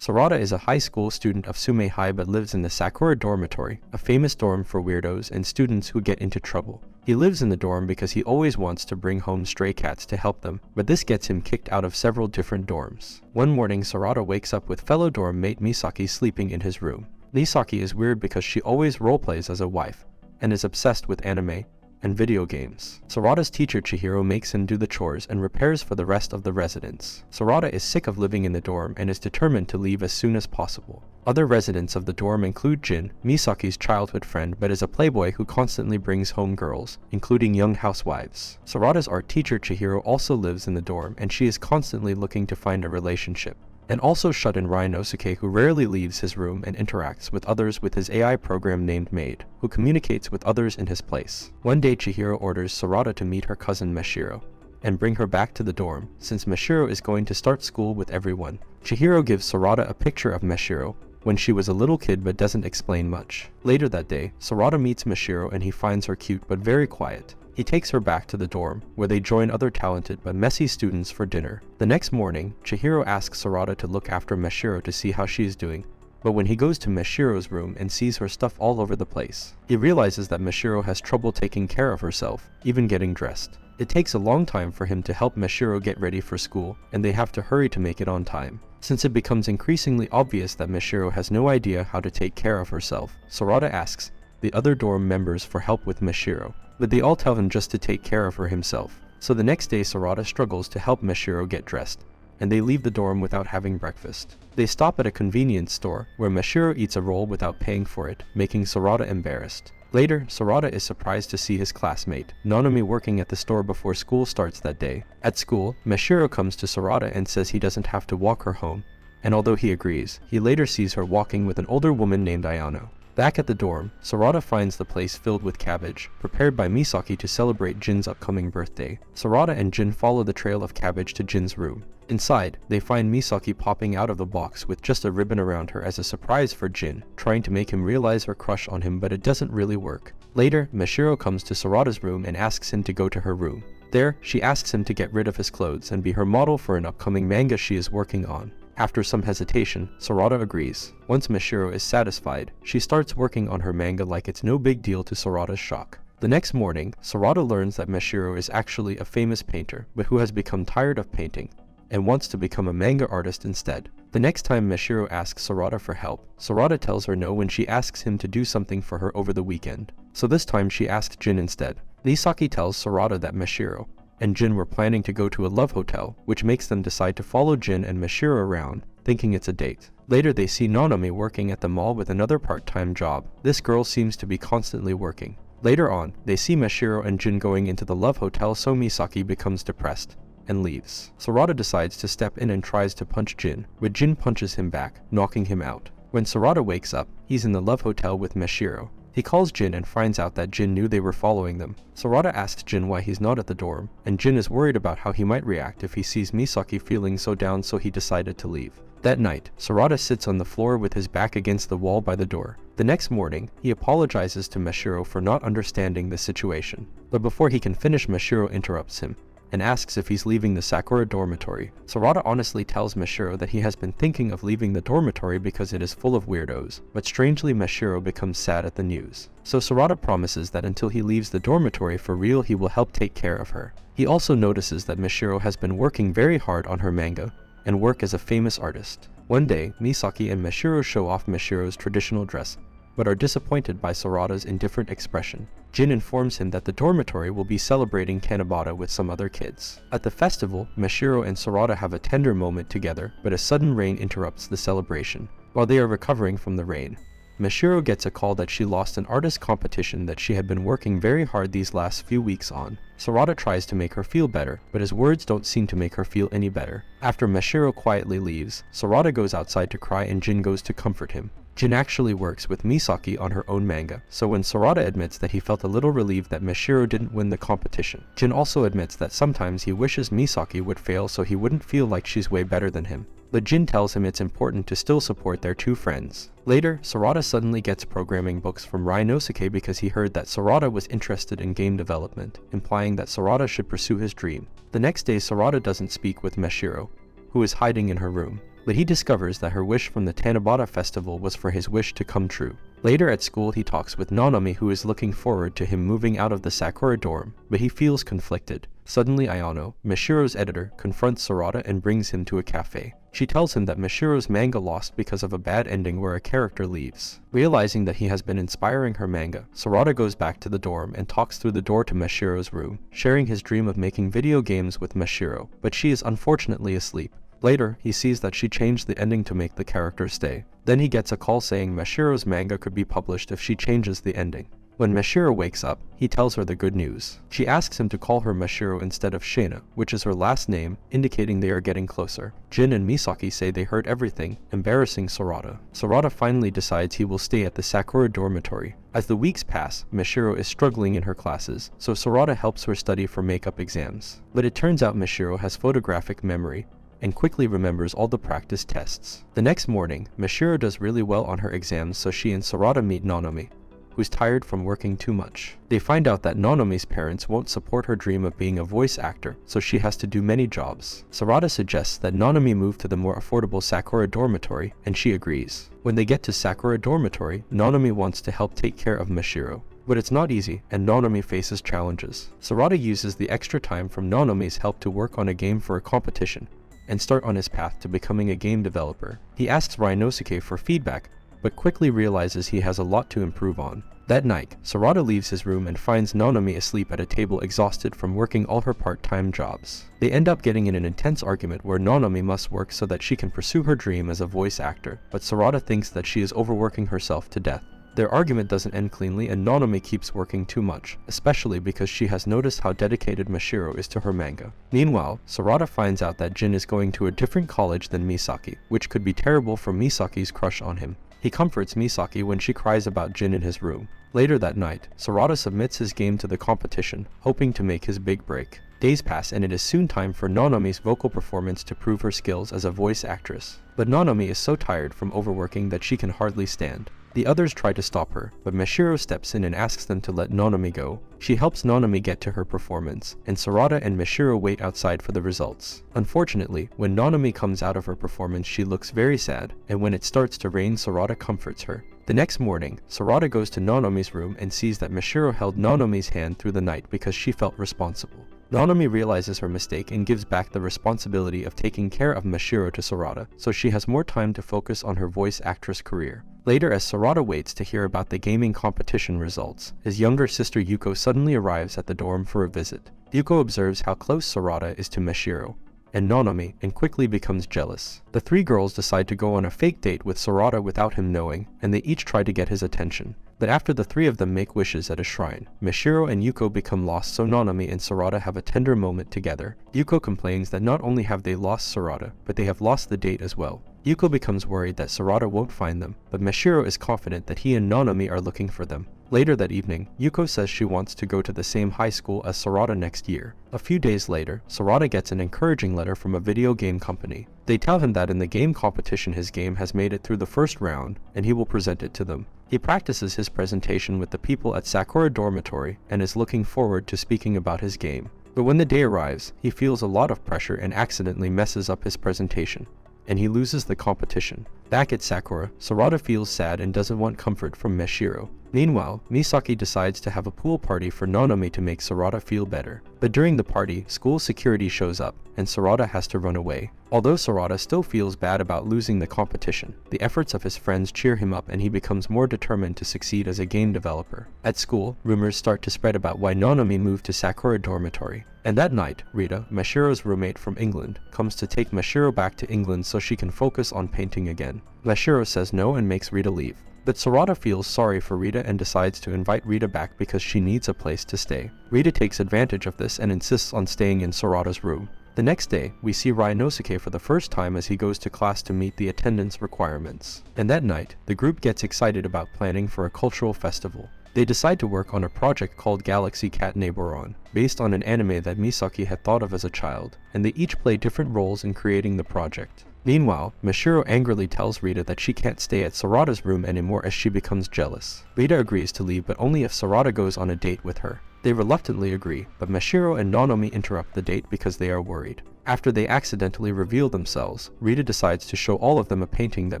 Sorata is a high school student of Sume High but lives in the Sakura Dormitory, a famous dorm for weirdos and students who get into trouble. He lives in the dorm because he always wants to bring home stray cats to help them, but this gets him kicked out of several different dorms. One morning, Sorata wakes up with fellow dorm mate Misaki sleeping in his room. Misaki is weird because she always roleplays as a wife, and is obsessed with anime and video games. Sorata's teacher Chihiro makes him do the chores and repairs for the rest of the residents. Sorata is sick of living in the dorm and is determined to leave as soon as possible. Other residents of the dorm include Jin, Misaki's childhood friend but is a playboy who constantly brings home girls, including young housewives. Sorata's art teacher Chihiro also lives in the dorm and she is constantly looking to find a relationship. And also shut-in Ryanosuke, who rarely leaves his room and interacts with others with his AI program named Maid, who communicates with others in his place. One day Chihiro orders Sorata to meet her cousin Mashiro and bring her back to the dorm, since Mashiro is going to start school with everyone. Chihiro gives Sorata a picture of Mashiro when she was a little kid but doesn't explain much. Later that day, Sorata meets Mashiro and he finds her cute but very quiet. He takes her back to the dorm, where they join other talented but messy students for dinner. The next morning, Chihiro asks Sorata to look after Mashiro to see how she is doing, but when he goes to Mashiro's room and sees her stuff all over the place, he realizes that Mashiro has trouble taking care of herself, even getting dressed. It takes a long time for him to help Mashiro get ready for school, and they have to hurry to make it on time. Since it becomes increasingly obvious that Mashiro has no idea how to take care of herself, Sorata asks the other dorm members for help with Mashiro, but they all tell him just to take care of her himself. So the next day Sorata struggles to help Mashiro get dressed, and they leave the dorm without having breakfast. They stop at a convenience store, where Mashiro eats a roll without paying for it, making Sorata embarrassed. Later, Sorata is surprised to see his classmate, Nanami, working at the store before school starts that day. At school, Mashiro comes to Sorata and says he doesn't have to walk her home, and although he agrees, he later sees her walking with an older woman named Ayano. Back at the dorm, Sorata finds the place filled with cabbage, prepared by Misaki to celebrate Jin's upcoming birthday. Sorata and Jin follow the trail of cabbage to Jin's room. Inside, they find Misaki popping out of the box with just a ribbon around her as a surprise for Jin, trying to make him realize her crush on him, but it doesn't really work. Later, Mashiro comes to Sorata's room and asks him to go to her room. There, she asks him to get rid of his clothes and be her model for an upcoming manga she is working on. After some hesitation, Sorata agrees. Once Mashiro is satisfied, she starts working on her manga like it's no big deal to Sorata's shock. The next morning, Sorata learns that Mashiro is actually a famous painter, but who has become tired of painting and wants to become a manga artist instead. The next time Mashiro asks Sorata for help, Sorata tells her no when she asks him to do something for her over the weekend. So this time she asked Jin instead. Misaki tells Sorata that Mashiro and Jin were planning to go to a love hotel, which makes them decide to follow Jin and Mashiro around, thinking it's a date. Later they see Nanami working at the mall with another part-time job. This girl seems to be constantly working. Later on, they see Mashiro and Jin going into the love hotel, so Misaki becomes depressed and leaves. Sorata decides to step in and tries to punch Jin, but Jin punches him back, knocking him out. When Sorata wakes up, he's in the love hotel with Mashiro. He calls Jin and finds out that Jin knew they were following them. Sorata asks Jin why he's not at the dorm, and Jin is worried about how he might react if he sees Misaki feeling so down, so he decided to leave. That night, Sorata sits on the floor with his back against the wall by the door. The next morning, he apologizes to Mashiro for not understanding the situation. But before he can finish, Mashiro interrupts him and asks if he's leaving the Sakura Dormitory. Sorata honestly tells Mashiro that he has been thinking of leaving the dormitory because it is full of weirdos, but strangely Mashiro becomes sad at the news. So Sorata promises that until he leaves the dormitory for real, he will help take care of her. He also notices that Mashiro has been working very hard on her manga and work as a famous artist. One day, Misaki and Mashiro show off Mashiro's traditional dress, but are disappointed by Sorata's indifferent expression. Jin informs him that the dormitory will be celebrating Kanabata with some other kids. At the festival, Mashiro and Sorata have a tender moment together, but a sudden rain interrupts the celebration. While they are recovering from the rain, Mashiro gets a call that she lost an artist competition that she had been working very hard these last few weeks on. Sorata tries to make her feel better, but his words don't seem to make her feel any better. After Mashiro quietly leaves, Sorata goes outside to cry and Jin goes to comfort him. Jin actually works with Misaki on her own manga, so when Sorata admits that he felt a little relieved that Mashiro didn't win the competition, Jin also admits that sometimes he wishes Misaki would fail so he wouldn't feel like she's way better than him. But Jin tells him it's important to still support their two friends. Later, Sorata suddenly gets programming books from Ryanosuke because he heard that Sorata was interested in game development, implying that Sorata should pursue his dream. The next day, Sorata doesn't speak with Mashiro, who is hiding in her room. but he discovers that her wish from the Tanabata festival was for his wish to come true. Later at school, he talks with Nanami, who is looking forward to him moving out of the Sakura dorm, but he feels conflicted. Suddenly Ayano, Mashiro's editor, confronts Sorata and brings him to a cafe. She tells him that Mashiro's manga lost because of a bad ending where a character leaves. Realizing that he has been inspiring her manga, Sorata goes back to the dorm and talks through the door to Mashiro's room, sharing his dream of making video games with Mashiro, but she is unfortunately asleep. Later, he sees that she changed the ending to make the character stay. Then he gets a call saying Mashiro's manga could be published if she changes the ending. When Mashiro wakes up, he tells her the good news. She asks him to call her Mashiro instead of Shana, which is her last name, indicating they are getting closer. Jin and Misaki say they heard everything, embarrassing Sorata. Sorata finally decides he will stay at the Sakura Dormitory. As the weeks pass, Mashiro is struggling in her classes, so Sorata helps her study for makeup exams. But it turns out Mashiro has photographic memory, and quickly remembers all the practice tests. The next morning, Mashiro does really well on her exams, so she and Sorata meet Nanami, who's tired from working too much. They find out that Nanami's parents won't support her dream of being a voice actor, so she has to do many jobs. Sorata suggests that Nanami move to the more affordable Sakura Dormitory, and she agrees. When they get to Sakura Dormitory, Nanami wants to help take care of Mashiro. But it's not easy, and Nanami faces challenges. Sorata uses the extra time from Nanami's help to work on a game for a competition, and start on his path to becoming a game developer. He asks Ryunosuke for feedback, but quickly realizes he has a lot to improve on. That night, Sorata leaves his room and finds Nanami asleep at a table exhausted from working all her part-time jobs. They end up getting in an intense argument where Nanami must work so that she can pursue her dream as a voice actor, but Sorata thinks that she is overworking herself to death. Their argument doesn't end cleanly, and Nanami keeps working too much, especially because she has noticed how dedicated Mashiro is to her manga. Meanwhile, Sorata finds out that Jin is going to a different college than Misaki, which could be terrible for Misaki's crush on him. He comforts Misaki when she cries about Jin in his room. Later that night, Sorata submits his game to the competition, hoping to make his big break. Days pass and it is soon time for Nanami's vocal performance to prove her skills as a voice actress. But Nanami is so tired from overworking that she can hardly stand. The others try to stop her, but Mashiro steps in and asks them to let Nanami go. She helps Nanami get to her performance, and Sorata and Mashiro wait outside for the results. Unfortunately, when Nanami comes out of her performance, she looks very sad, and when it starts to rain, Sorata comforts her. The next morning, Sorata goes to Nanami's room and sees that Mashiro held Nanami's hand through the night because she felt responsible. Nanami realizes her mistake and gives back the responsibility of taking care of Mashiro to Sorata, so she has more time to focus on her voice actress career. Later, as Sorata waits to hear about the gaming competition results, his younger sister Yuko suddenly arrives at the dorm for a visit. Yuko observes how close Sorata is to Mashiro and Nanami and quickly becomes jealous. The three girls decide to go on a fake date with Sorata without him knowing, and they each try to get his attention. But after the three of them make wishes at a shrine, Mashiro and Yuko become lost, so Nanami and Sorata have a tender moment together. Yuko complains that not only have they lost Sorata, but they have lost the date as well. Yuko becomes worried that Sorata won't find them, but Mashiro is confident that he and Nanami are looking for them. Later that evening, Yuko says she wants to go to the same high school as Sorata next year. A few days later, Sorata gets an encouraging letter from a video game company. They tell him that in the game competition his game has made it through the first round, and he will present it to them. He practices his presentation with the people at Sakura Dormitory and is looking forward to speaking about his game. But when the day arrives, he feels a lot of pressure and accidentally messes up his presentation, and he loses the competition. Back at Sakura, Sorata feels sad and doesn't want comfort from Mashiro. Meanwhile, Misaki decides to have a pool party for Nanami to make Sorata feel better. But during the party, school security shows up, and Sorata has to run away. Although Sorata still feels bad about losing the competition, the efforts of his friends cheer him up and he becomes more determined to succeed as a game developer. At school, rumors start to spread about why Nanami moved to Sakura Dormitory. And that night, Rita, Mashiro's roommate from England, comes to take Mashiro back to England so she can focus on painting again. Mashiro says no and makes Rita leave. But Sorata feels sorry for Rita and decides to invite Rita back because she needs a place to stay. Rita takes advantage of this and insists on staying in Sorata's room. The next day, we see Ryunosuke for the first time as he goes to class to meet the attendance requirements. And that night, the group gets excited about planning for a cultural festival. They decide to work on a project called Galaxy Cat Neighboron, based on an anime that Misaki had thought of as a child, and they each play different roles in creating the project. Meanwhile, Mashiro angrily tells Rita that she can't stay at Sorata's room anymore as she becomes jealous. Rita agrees to leave, but only if Sorata goes on a date with her. They reluctantly agree, but Mashiro and Nanami interrupt the date because they are worried. After they accidentally reveal themselves, Rita decides to show all of them a painting that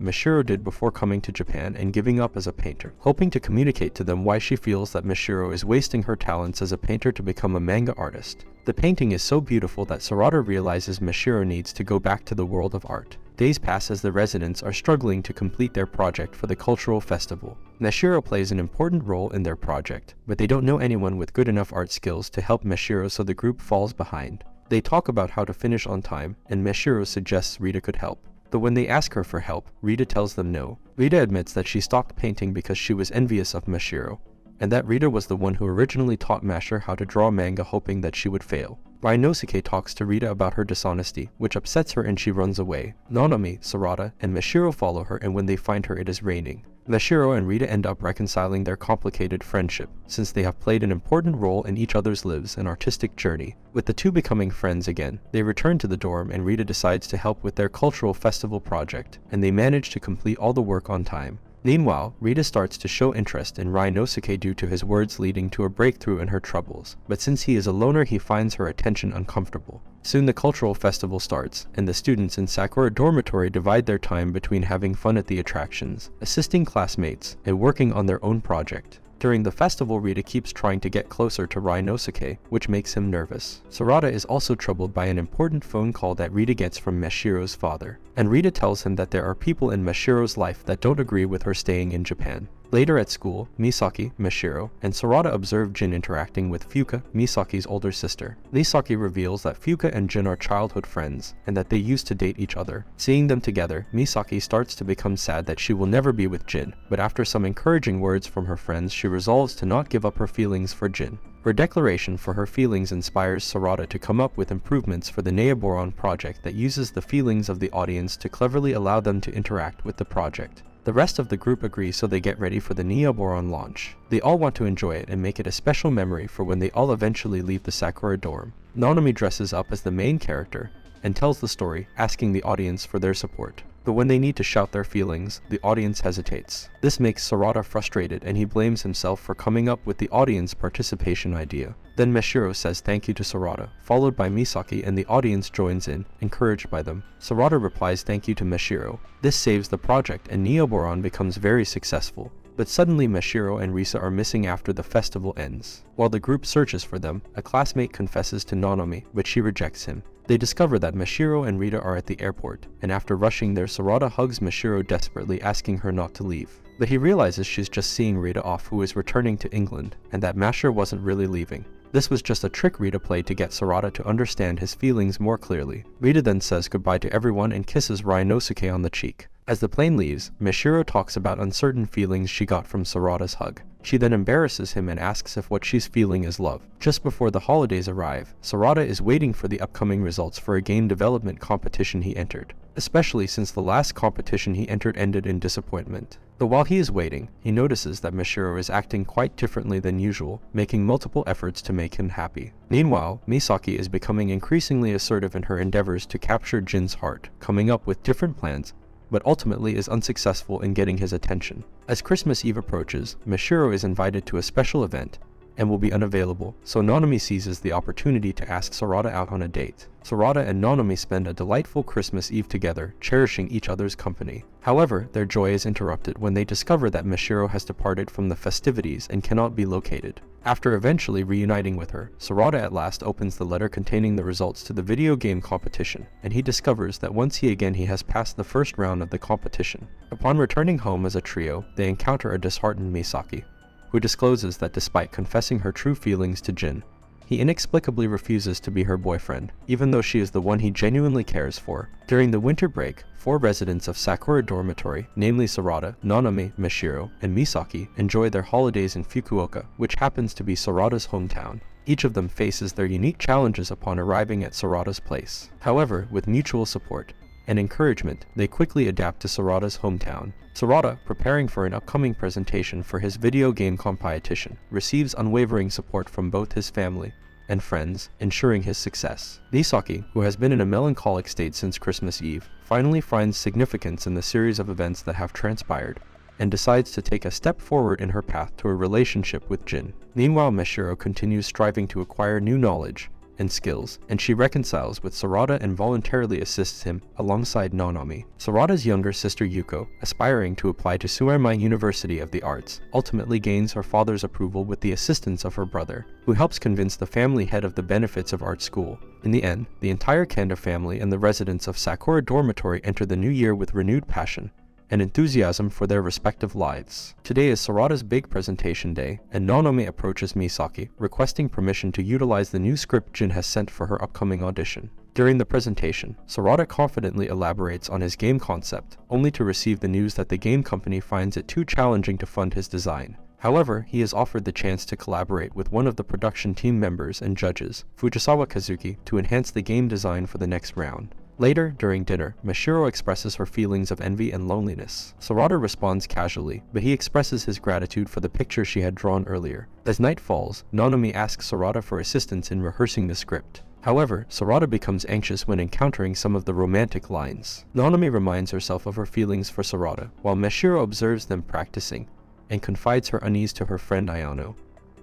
Mashiro did before coming to Japan and giving up as a painter, hoping to communicate to them why she feels that Mashiro is wasting her talents as a painter to become a manga artist. The painting is so beautiful that Sorata realizes Mashiro needs to go back to the world of art. Days pass as the residents are struggling to complete their project for the cultural festival. Mashiro plays an important role in their project, but they don't know anyone with good enough art skills to help Mashiro, so the group falls behind. They talk about how to finish on time, and Mashiro suggests Rita could help. But when they ask her for help, Rita tells them no. Rita admits that she stopped painting because she was envious of Mashiro, and that Rita was the one who originally taught Mashiro how to draw manga, hoping that she would fail. Ryunosuke talks to Rita about her dishonesty, which upsets her and she runs away. Nanami, Sorata, and Mashiro follow her, and when they find her, it is raining. Mashiro and Rita end up reconciling their complicated friendship, since they have played an important role in each other's lives and artistic journey. With the two becoming friends again, they return to the dorm and Rita decides to help with their cultural festival project, and they manage to complete all the work on time. Meanwhile, Rita starts to show interest in Ryunosuke due to his words leading to a breakthrough in her troubles, but since he is a loner, he finds her attention uncomfortable. Soon the cultural festival starts, and the students in Sakura Dormitory divide their time between having fun at the attractions, assisting classmates, and working on their own project. During the festival, Rita keeps trying to get closer to Ryunosuke, which makes him nervous. Sorata is also troubled by an important phone call that Rita gets from Mashiro's father, and Rita tells him that there are people in Mashiro's life that don't agree with her staying in Japan. Later at school, Misaki, Mashiro, and Sorata observe Jin interacting with Fuka, Misaki's older sister. Misaki reveals that Fuka and Jin are childhood friends, and that they used to date each other. Seeing them together, Misaki starts to become sad that she will never be with Jin, but after some encouraging words from her friends, she resolves to not give up her feelings for Jin. Her declaration for her feelings inspires Sorata to come up with improvements for the Neoboron project that uses the feelings of the audience to cleverly allow them to interact with the project. The rest of the group agrees, so they get ready for the Neoboron launch. They all want to enjoy it and make it a special memory for when they all eventually leave the Sakura dorm. Nanami dresses up as the main character and tells the story, asking the audience for their support. But when they need to shout their feelings, the audience hesitates. This makes Sorata frustrated, and he blames himself for coming up with the audience participation idea. Then Mashiro says thank you to Sorata, followed by Misaki, and the audience joins in, encouraged by them. Sorata replies thank you to Mashiro. This saves the project, and Neoboron becomes very successful. But suddenly Mashiro and Risa are missing after the festival ends. While the group searches for them, a classmate confesses to Nanami, but she rejects him. They discover that Mashiro and Rita are at the airport, and after rushing there, Sorata hugs Mashiro desperately, asking her not to leave. But he realizes she's just seeing Rita off, who is returning to England, and that Mashiro wasn't really leaving. This was just a trick Rita played to get Sorata to understand his feelings more clearly. Rita then says goodbye to everyone and kisses Ryunosuke on the cheek. As the plane leaves, Mashiro talks about uncertain feelings she got from Sorata's hug. She then embarrasses him and asks if what she's feeling is love. Just before the holidays arrive, Sorata is waiting for the upcoming results for a game development competition he entered, especially since the last competition he entered ended in disappointment. But while he is waiting, he notices that Mashiro is acting quite differently than usual, making multiple efforts to make him happy. Meanwhile, Misaki is becoming increasingly assertive in her endeavors to capture Jin's heart, coming up with different plans, but ultimately is unsuccessful in getting his attention. As Christmas Eve approaches, Mashiro is invited to a special event and will be unavailable, so Nanami seizes the opportunity to ask Sorata out on a date. Sorata and Nanami spend a delightful Christmas Eve together, cherishing each other's company. However, their joy is interrupted when they discover that Mashiro has departed from the festivities and cannot be located. After eventually reuniting with her, Sorata at last opens the letter containing the results to the video game competition, and he discovers that once he has passed the first round of the competition. Upon returning home as a trio, they encounter a disheartened Misaki, who discloses that despite confessing her true feelings to Jin, he inexplicably refuses to be her boyfriend, even though she is the one he genuinely cares for. During the winter break, 4 residents of Sakura Dormitory, namely Sorata, Nanami, Mashiro, and Misaki, enjoy their holidays in Fukuoka, which happens to be Sorata's hometown. Each of them faces their unique challenges upon arriving at Sorata's place. However, with mutual support and encouragement, they quickly adapt to Sorata's hometown. Sorata, preparing for an upcoming presentation for his video game competition, receives unwavering support from both his family and friends, ensuring his success. Misaki, who has been in a melancholic state since Christmas Eve, finally finds significance in the series of events that have transpired, and decides to take a step forward in her path to a relationship with Jin. Meanwhile, Mashiro continues striving to acquire new knowledge and skills, and she reconciles with Sorata and voluntarily assists him alongside Nanami. Sorata's younger sister Yuko, aspiring to apply to Suermai University of the Arts, ultimately gains her father's approval with the assistance of her brother, who helps convince the family head of the benefits of art school. In the end, the entire Kanda family and the residents of Sakura Dormitory enter the new year with renewed passion and enthusiasm for their respective lives. Today is Sorata's big presentation day, and Nanami approaches Misaki, requesting permission to utilize the new script Jin has sent for her upcoming audition. During the presentation, Sorata confidently elaborates on his game concept, only to receive the news that the game company finds it too challenging to fund his design. However, he is offered the chance to collaborate with one of the production team members and judges, Fujisawa Kazuki, to enhance the game design for the next round. Later, during dinner, Mashiro expresses her feelings of envy and loneliness. Sorata responds casually, but he expresses his gratitude for the picture she had drawn earlier. As night falls, Nanami asks Sorata for assistance in rehearsing the script. However, Sorata becomes anxious when encountering some of the romantic lines. Nanami reminds herself of her feelings for Sorata, while Mashiro observes them practicing, and confides her unease to her friend Ayano,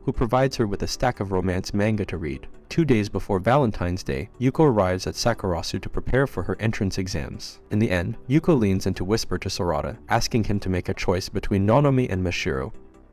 who provides her with a stack of romance manga to read. 2 days before Valentine's Day, Yuko arrives at Sakurasou to prepare for her entrance exams. In the end, Yuko leans in to whisper to Sorata, asking him to make a choice between Nanami and Mashiro,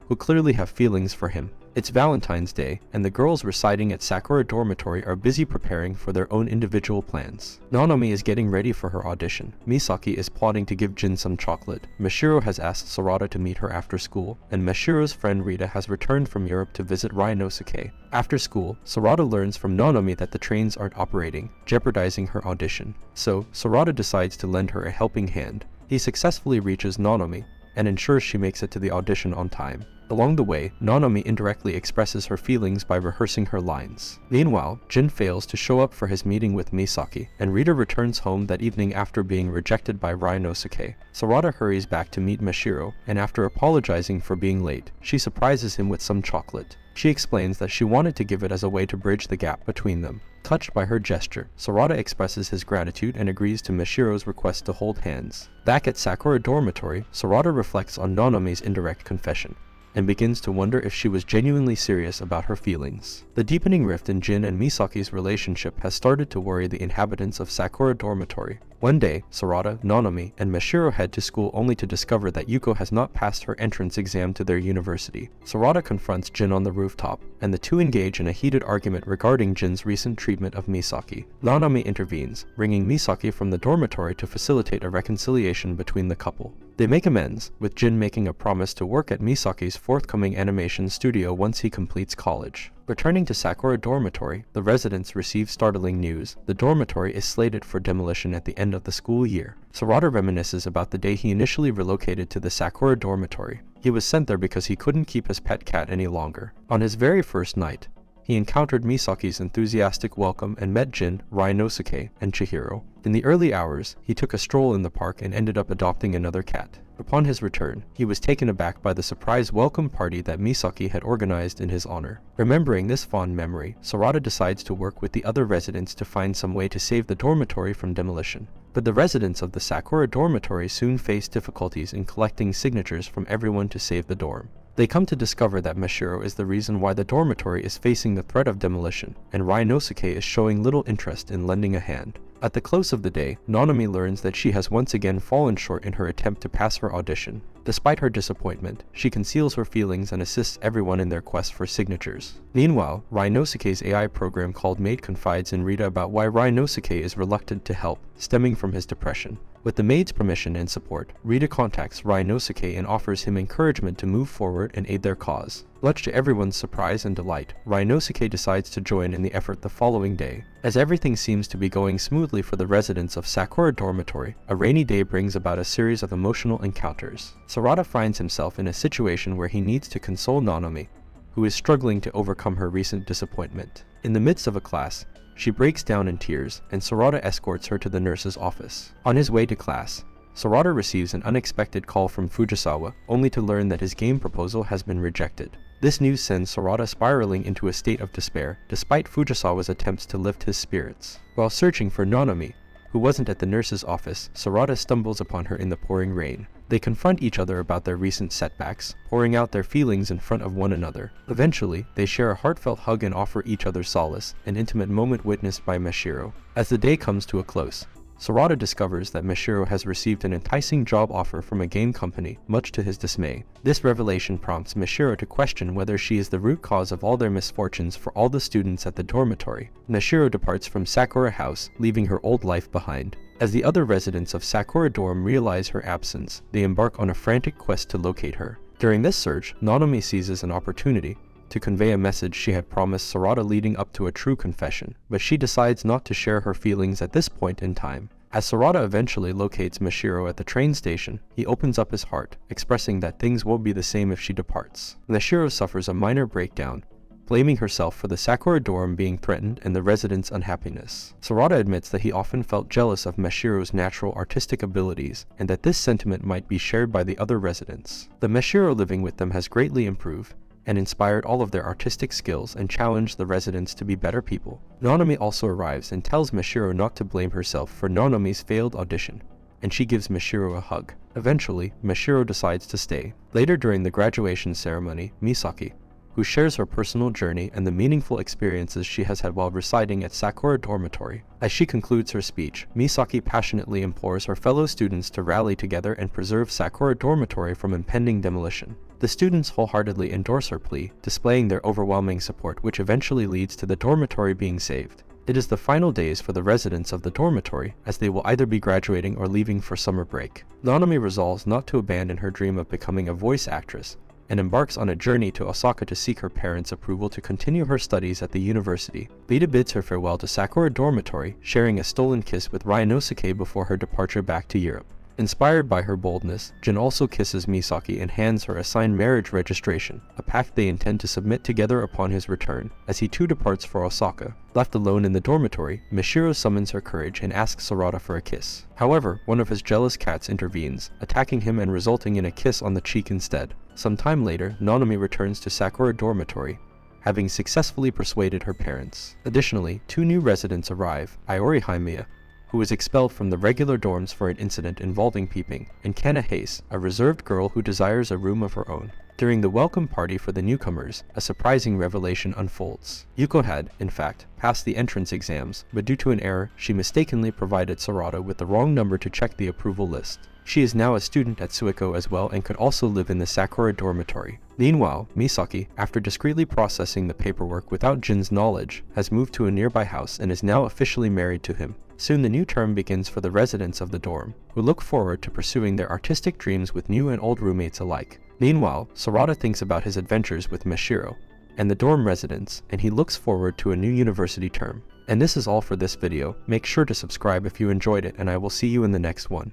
who clearly have feelings for him. It's Valentine's Day, and the girls residing at Sakura Dormitory are busy preparing for their own individual plans. Nanami is getting ready for her audition. Misaki is plotting to give Jin some chocolate. Mashiro has asked Sorata to meet her after school, and Mashiro's friend Rita has returned from Europe to visit Ryanosuke. After school, Sorata learns from Nanami that the trains aren't operating, jeopardizing her audition. So, Sorata decides to lend her a helping hand. He successfully reaches Nanami, and ensures she makes it to the audition on time. Along the way, Nanami indirectly expresses her feelings by rehearsing her lines. Meanwhile, Jin fails to show up for his meeting with Misaki, and Rita returns home that evening after being rejected by Ryanosuke. Sorata hurries back to meet Mashiro, and after apologizing for being late, she surprises him with some chocolate. She explains that she wanted to give it as a way to bridge the gap between them. Touched by her gesture, Sorata expresses his gratitude and agrees to Mashiro's request to hold hands. Back at Sakura Dormitory, Sorata reflects on Nanami's indirect confession, and begins to wonder if she was genuinely serious about her feelings. The deepening rift in Jin and Misaki's relationship has started to worry the inhabitants of Sakura Dormitory. One day, Sorata, Nanami, and Mashiro head to school only to discover that Yuko has not passed her entrance exam to their university. Sorata confronts Jin on the rooftop, and the two engage in a heated argument regarding Jin's recent treatment of Misaki. Nanami intervenes, bringing Misaki from the dormitory to facilitate a reconciliation between the couple. They make amends, with Jin making a promise to work at Misaki's forthcoming animation studio once he completes college. Returning to Sakura Dormitory, the residents receive startling news. The dormitory is slated for demolition at the end of the school year. Sorata reminisces about the day he initially relocated to the Sakura Dormitory. He was sent there because he couldn't keep his pet cat any longer. On his very first night, he encountered Misaki's enthusiastic welcome and met Jin, Ryanosuke, and Chihiro. In the early hours, he took a stroll in the park and ended up adopting another cat. Upon his return, he was taken aback by the surprise welcome party that Misaki had organized in his honor. Remembering this fond memory, Sorata decides to work with the other residents to find some way to save the dormitory from demolition. But the residents of the Sakura Dormitory soon face difficulties in collecting signatures from everyone to save the dorm. They come to discover that Mashiro is the reason why the dormitory is facing the threat of demolition, and Ryanosuke is showing little interest in lending a hand. At the close of the day, Nanami learns that she has once again fallen short in her attempt to pass her audition. Despite her disappointment, she conceals her feelings and assists everyone in their quest for signatures. Meanwhile, Ryanosuke's AI program called Maid confides in Rita about why Ryanosuke is reluctant to help, stemming from his depression. With the maid's permission and support, Rita contacts Ryanosuke and offers him encouragement to move forward and aid their cause. Much to everyone's surprise and delight, Ryanosuke decides to join in the effort the following day. As everything seems to be going smoothly for the residents of Sakura Dormitory, a rainy day brings about a series of emotional encounters. Sorata finds himself in a situation where he needs to console Nanami, who is struggling to overcome her recent disappointment. In the midst of a class, she breaks down in tears, and Sorata escorts her to the nurse's office. On his way to class, Sorata receives an unexpected call from Fujisawa, only to learn that his game proposal has been rejected. This news sends Sorata spiraling into a state of despair, despite Fujisawa's attempts to lift his spirits. While searching for Nanami, who wasn't at the nurse's office, Sorata stumbles upon her in the pouring rain. They confront each other about their recent setbacks, pouring out their feelings in front of one another. Eventually, they share a heartfelt hug and offer each other solace, an intimate moment witnessed by Mashiro. As the day comes to a close, Sorata discovers that Mashiro has received an enticing job offer from a game company, much to his dismay. This revelation prompts Mashiro to question whether she is the root cause of all their misfortunes for all the students at the dormitory. Mashiro departs from Sakura House, leaving her old life behind. As the other residents of Sakura Dorm realize her absence, they embark on a frantic quest to locate her. During this search, Nanami seizes an opportunity to convey a message she had promised Sorata leading up to a true confession, but she decides not to share her feelings at this point in time. As Sorata eventually locates Mashiro at the train station, he opens up his heart, expressing that things won't be the same if she departs. Mashiro suffers a minor breakdown, blaming herself for the Sakura dorm being threatened and the residents' unhappiness. Sorata admits that he often felt jealous of Mashiro's natural artistic abilities, and that this sentiment might be shared by the other residents. The Mashiro living with them has greatly improved, and inspired all of their artistic skills and challenged the residents to be better people. Nanami also arrives and tells Mashiro not to blame herself for Nanami's failed audition, and she gives Mashiro a hug. Eventually, Mashiro decides to stay. Later during the graduation ceremony, Misaki, who shares her personal journey and the meaningful experiences she has had while residing at Sakura Dormitory. As she concludes her speech, Misaki passionately implores her fellow students to rally together and preserve Sakura Dormitory from impending demolition. The students wholeheartedly endorse her plea, displaying their overwhelming support, which eventually leads to the dormitory being saved. It is the final days for the residents of the dormitory, as they will either be graduating or leaving for summer break. Nanami resolves not to abandon her dream of becoming a voice actress, and embarks on a journey to Osaka to seek her parents' approval to continue her studies at the university. Lita bids her farewell to Sakura Dormitory, sharing a stolen kiss with Ryanosuke before her departure back to Europe. Inspired by her boldness, Jin also kisses Misaki and hands her a signed marriage registration, a pact they intend to submit together upon his return, as he too departs for Osaka. Left alone in the dormitory, Mashiro summons her courage and asks Sorata for a kiss. However, one of his jealous cats intervenes, attacking him and resulting in a kiss on the cheek instead. Some time later, Nanami returns to Sakura Dormitory, having successfully persuaded her parents. Additionally, two new residents arrive, Iori Haimiya, who was expelled from the regular dorms for an incident involving peeping, and Kana Hayes, a reserved girl who desires a room of her own. During the welcome party for the newcomers, a surprising revelation unfolds. Yuko had, in fact, passed the entrance exams, but due to an error, she mistakenly provided Sorata with the wrong number to check the approval list. She is now a student at Suiko as well and could also live in the Sakura dormitory. Meanwhile, Misaki, after discreetly processing the paperwork without Jin's knowledge, has moved to a nearby house and is now officially married to him. Soon the new term begins for the residents of the dorm, who look forward to pursuing their artistic dreams with new and old roommates alike. Meanwhile, Sorata thinks about his adventures with Mashiro and the dorm residents, and he looks forward to a new university term. And this is all for this video. Make sure to subscribe if you enjoyed it, and I will see you in the next one.